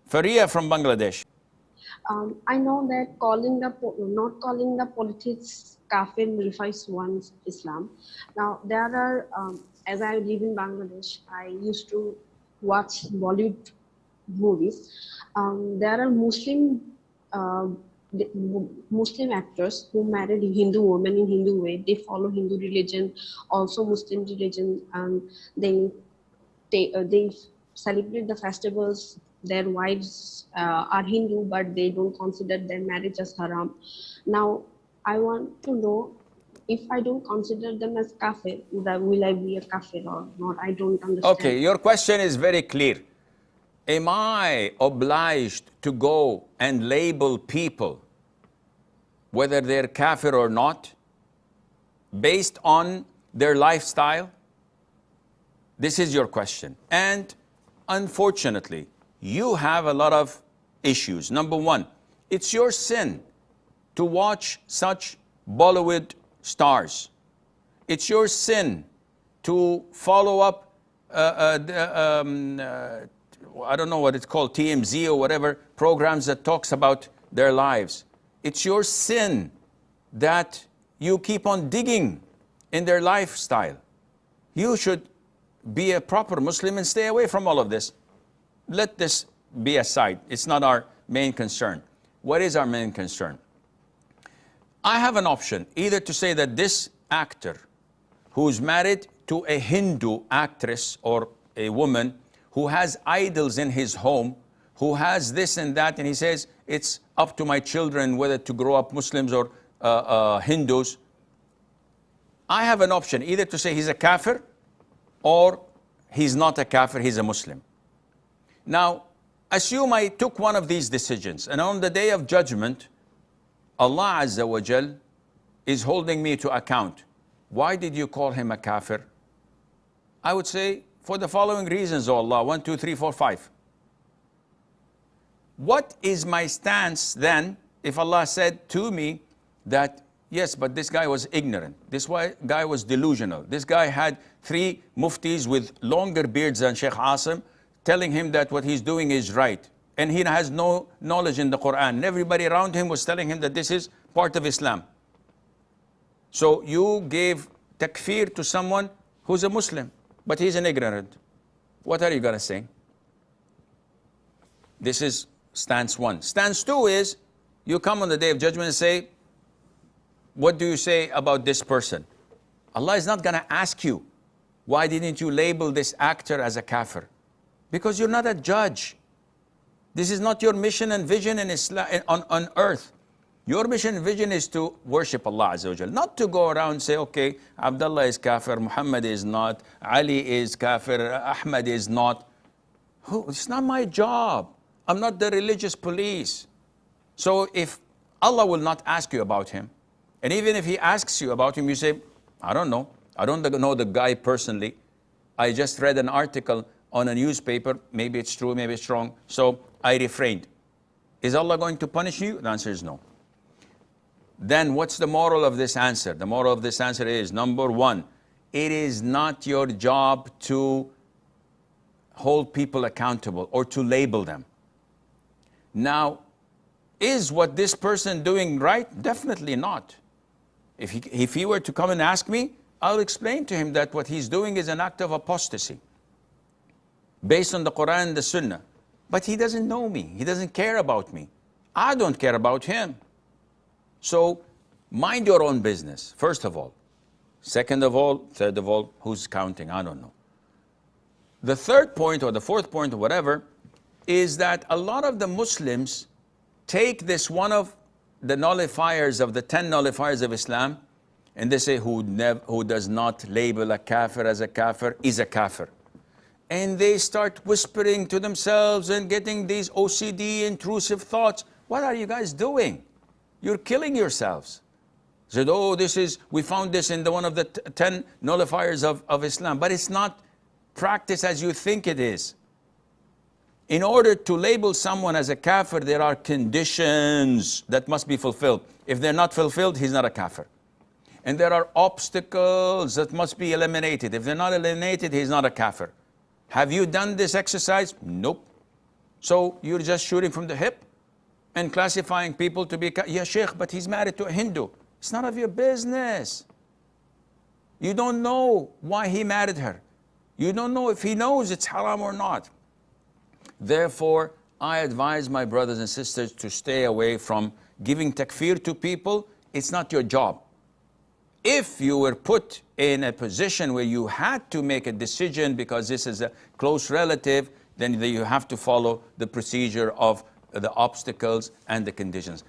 Faria from Bangladesh. I know that not calling the politics kafir nullifies one's Islam. Now there are, as I live in Bangladesh, I used to watch Bollywood movies. There are uh, Muslim actors who married Hindu women in Hindu way. They follow Hindu religion, also Muslim religion, and they they celebrate the festivals. Their wives are Hindu, but they don't consider their marriage as haram. Now, I want to know, if I don't consider them as kafir, will I be a kafir or not? I don't understand. Okay, your question is very clear. Am I obliged to go and label people, whether they're kafir or not, based on their lifestyle? This is your question. And unfortunately, you have a lot of issues. Number one, it's your sin to watch such Bollywood stars. It's your sin to follow up, I don't know what it's called, TMZ or whatever, programs that talks about their lives. It's your sin that you keep on digging in their lifestyle. You should be a proper Muslim and stay away from all of this. Let this be aside. It's not our main concern. What is our main concern? I have an option, either to say that this actor who's married to a Hindu actress or a woman who has idols in his home, who has this and that, and he says, it's up to my children whether to grow up Muslims or Hindus. I have an option, either to say he's a kafir or he's not a kafir, he's a Muslim. Now, assume I took one of these decisions, and on the day of judgment, Allah Azza wa Jal is holding me to account. Why did you call him a kafir? I would say, for the following reasons, O Allah, 1, 2, 3, 4, 5. What is my stance then if Allah said to me that, yes, but this guy was ignorant, this guy was delusional, this guy had 3 muftis with longer beards than Sheikh Asim telling him that what he's doing is right, and he has no knowledge in the Quran, and everybody around him was telling him that this is part of Islam. So you gave takfir to someone who's a Muslim, but he's an ignorant. What are you going to say? This is stance 1. Stance 2 is, you come on the day of judgment and say, what do you say about this person? Allah is not going to ask you, why didn't you label this actor as a kafir? Because you're not a judge. This is not your mission and vision in Islam, on earth. Your mission and vision is to worship Allah Azza wa Jal, not to go around and say, okay, Abdullah is kafir, Muhammad is not, Ali is kafir, Ahmad is not. It's not my job. I'm not the religious police. So if Allah will not ask you about him, and even if he asks you about him, you say, I don't know. I don't know the guy personally. I just read an article on a newspaper. Maybe it's true, maybe it's wrong. So I refrained. Is Allah going to punish you? The answer is no. Then what's the moral of this answer? The moral of this answer is, number 1, it is not your job to hold people accountable or to label them. Now, is what this person doing right? Definitely not. If he were to come and ask me, I'll explain to him that what he's doing is an act of apostasy based on the Quran and the Sunnah. But he doesn't know me. He doesn't care about me. I don't care about him. So mind your own business, first of all. Second of all, third of all, who's counting? I don't know. The third point or the fourth point or whatever is that a lot of the Muslims take this one of the nullifiers of the 10 nullifiers of Islam, and they say who does not label a kafir as a kafir is a kafir. And they start whispering to themselves and getting these OCD intrusive thoughts. What are you guys doing? You're killing yourselves. Said, oh, we found this in one of the 10 nullifiers of Islam. But it's not practiced as you think it is. In order to label someone as a kafir, there are conditions that must be fulfilled. If they're not fulfilled, he's not a kafir. And there are obstacles that must be eliminated. If they're not eliminated, he's not a kafir. Have you done this exercise? Nope. So you're just shooting from the hip and classifying people to be, yeah, Sheikh, but he's married to a Hindu. It's none of your business. You don't know why he married her. You don't know if he knows it's haram or not. Therefore, I advise my brothers and sisters to stay away from giving takfir to people. It's not your job. If you were put in a position where you had to make a decision because this is a close relative, then you have to follow the procedure of the obstacles and the conditions.